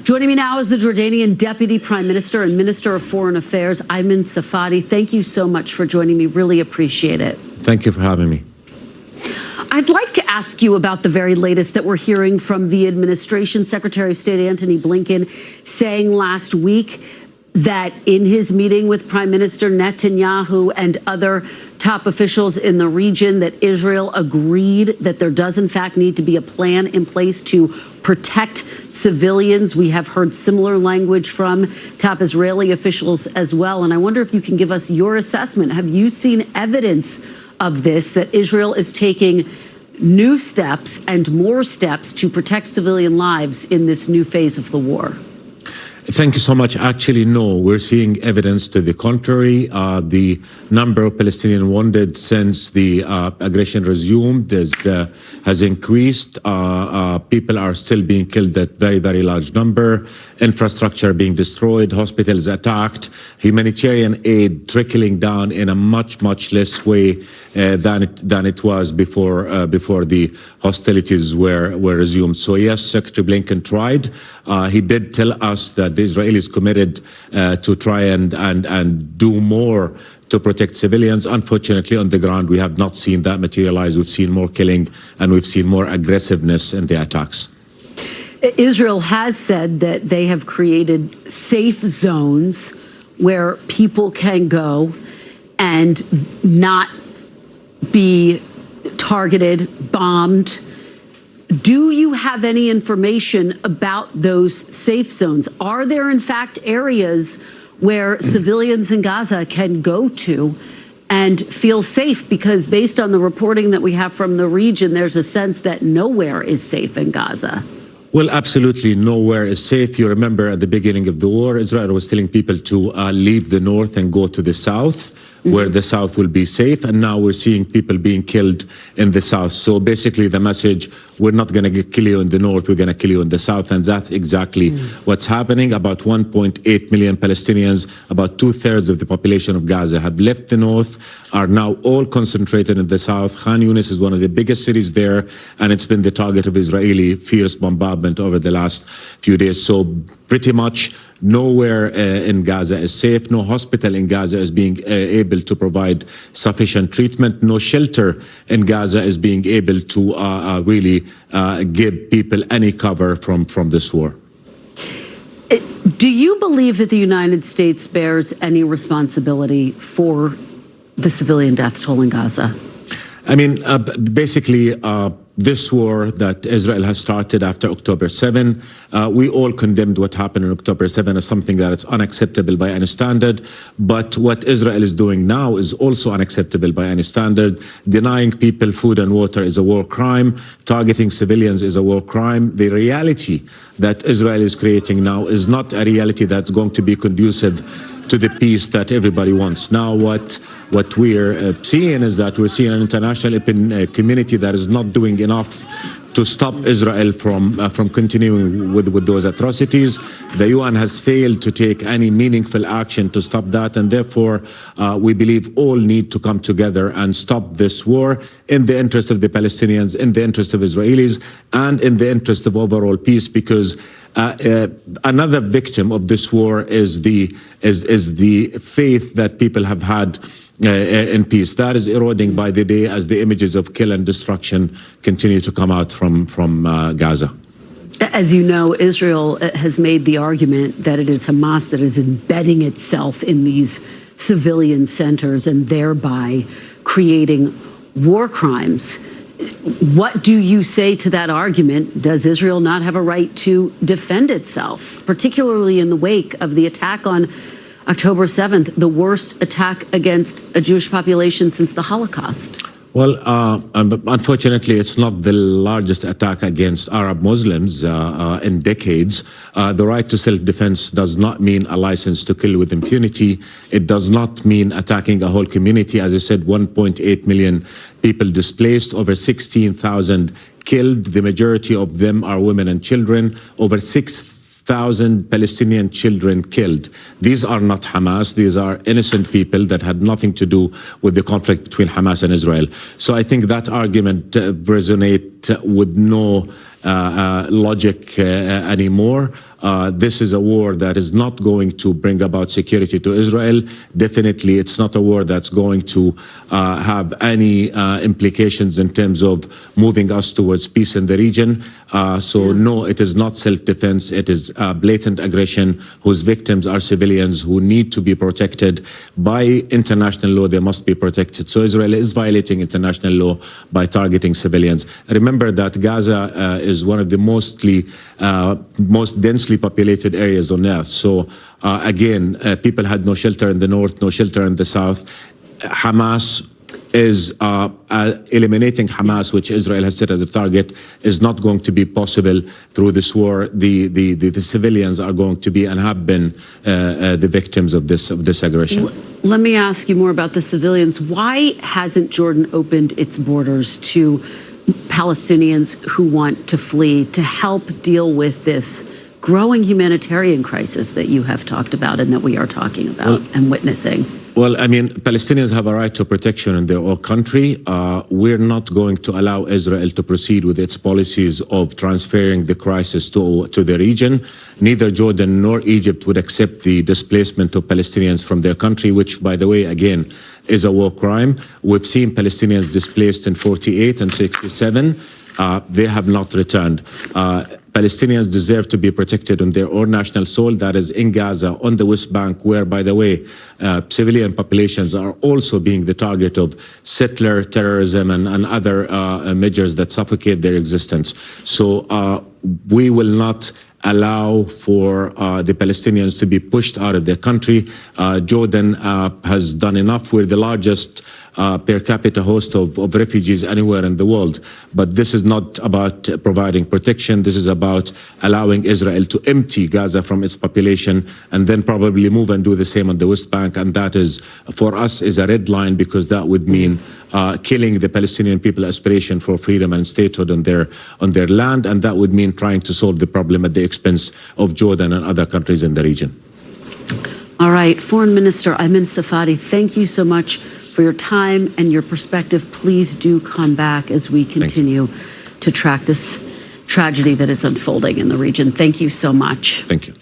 Joining me now is the Jordanian Deputy Prime Minister and Minister of Foreign Affairs, Ayman Safadi. Thank you so much for joining me. Really appreciate it. Thank you for having me. I'd like to ask you about the very latest that we're hearing from the administration. Secretary of State Antony Blinken saying last week that in his meeting with Prime Minister Netanyahu and other top officials in the region, that Israel agreed that there does in fact need to be a plan in place to protect civilians. We have heard similar language from top Israeli officials as well. And I wonder if you can give us your assessment. Have you seen evidence of this, that Israel is taking new steps and more steps to protect civilian lives in this new phase of the war? Thank you so much. Actually, no, we're seeing evidence to the contrary. The number of Palestinian wounded since the aggression resumed has increased. People are still being killed at very, very large number. Infrastructure being destroyed, hospitals attacked, humanitarian aid trickling down in a much, much less way than it was before the hostilities were resumed. So yes, Secretary Blinken tried. He did tell us that the Israelis committed to try and do more to protect civilians. Unfortunately, on the ground, we have not seen that materialize. We've seen more killing and we've seen more aggressiveness in the attacks. Israel has said that they have created safe zones where people can go and not be targeted, bombed. Do you have any information about those safe zones? Are there, in fact, areas where civilians in Gaza can go to and feel safe? Because based on the reporting that we have from the region, there's a sense that nowhere is safe in Gaza. Well, absolutely nowhere is safe. You remember at the beginning of the war, Israel was telling people to leave the north and go to the south, where the south will be safe. And now we're seeing people being killed in the south. So basically the message, we're not going to kill you in the north, we're going to kill you in the south. And that's exactly what's happening. About 1.8 million Palestinians, about 2/3 of the population of Gaza have left the north, are now all concentrated in the south. Khan Yunis is one of the biggest cities there, and it's been the target of Israeli fierce bombardment over the last few days. So pretty much nowhere in Gaza is safe. No hospital in Gaza is being able to provide sufficient treatment. No shelter in Gaza is being able to really give people any cover from this war. Do you believe that the United States bears any responsibility for the civilian death toll in Gaza? I mean, basically, this war that Israel has started after October 7, we all condemned what happened on October 7 as something that is unacceptable by any standard. But what Israel is doing now is also unacceptable by any standard. Denying people food and water is a war crime. Targeting civilians is a war crime. The reality that Israel is creating now is not a reality that's going to be conducive to the peace that everybody wants. Now, what we're seeing is that we're seeing an international community that is not doing enough to stop Israel from continuing with those atrocities. The UN has failed to take any meaningful action to stop that, and therefore we believe all need to come together and stop this war in the interest of the Palestinians, in the interest of Israelis, and in the interest of overall peace, because another victim of this war is the faith that people have had in peace. That is eroding by the day as the images of kill and destruction continue to come out from Gaza. As you know, Israel has made the argument that it is Hamas that is embedding itself in these civilian centers and thereby creating war crimes. What do you say to that argument? Does Israel not have a right to defend itself, particularly in the wake of the attack on October 7th, the worst attack against a Jewish population since the Holocaust? Well, unfortunately, it's not the largest attack against Arab Muslims in decades. The right to self-defense does not mean a license to kill with impunity. It does not mean attacking a whole community. As I said, 1.8 million people displaced, over 16,000 killed. The majority of them are women and children. Over 6,000 Palestinian children killed. These are not Hamas. These are innocent people that had nothing to do with the conflict between Hamas and Israel. So I think that argument resonates with no logic anymore. This is a war that is not going to bring about security to Israel. Definitely, it's not a war that's going to have any implications in terms of moving us towards peace in the region. No, it is not self-defense. It is blatant aggression whose victims are civilians who need to be protected. By international law, they must be protected. So Israel is violating international law by targeting civilians. Remember that Gaza is one of the most densely populated areas on earth. So again, people had no shelter in the north, no shelter in the south. Hamas is eliminating Hamas, which Israel has set as a target, is not going to be possible through this war. The civilians are going to be and have been the victims of this aggression. Let me ask you more about the civilians. Why hasn't Jordan opened its borders to Palestinians who want to flee to help deal with this growing humanitarian crisis that you have talked about and that we are talking about and witnessing? Well, I mean, Palestinians have a right to protection in their own country. We're not going to allow Israel to proceed with its policies of transferring the crisis to the region. Neither Jordan nor Egypt would accept the displacement of Palestinians from their country, which, by the way, again, is a war crime. We've seen Palestinians displaced in 48 and 67. They have not returned. Palestinians deserve to be protected on their own national soil, that is in Gaza, on the West Bank, where, by the way, civilian populations are also being the target of settler terrorism and other measures that suffocate their existence. So we will not allow for the Palestinians to be pushed out of their country. Jordan has done enough. We're the largest per capita host of refugees anywhere in the world. But this is not about providing protection. This is about allowing Israel to empty Gaza from its population and then probably move and do the same on the West Bank. And that is, for us, is a red line, because that would mean killing the Palestinian people's aspiration for freedom and statehood on their land. And that would mean trying to solve the problem at the expense of Jordan and other countries in the region. All right, Foreign Minister Ayman Safadi, thank you so much for your time and your perspective. Please do come back as we continue to track this tragedy that is unfolding in the region. Thank you so much. Thank you.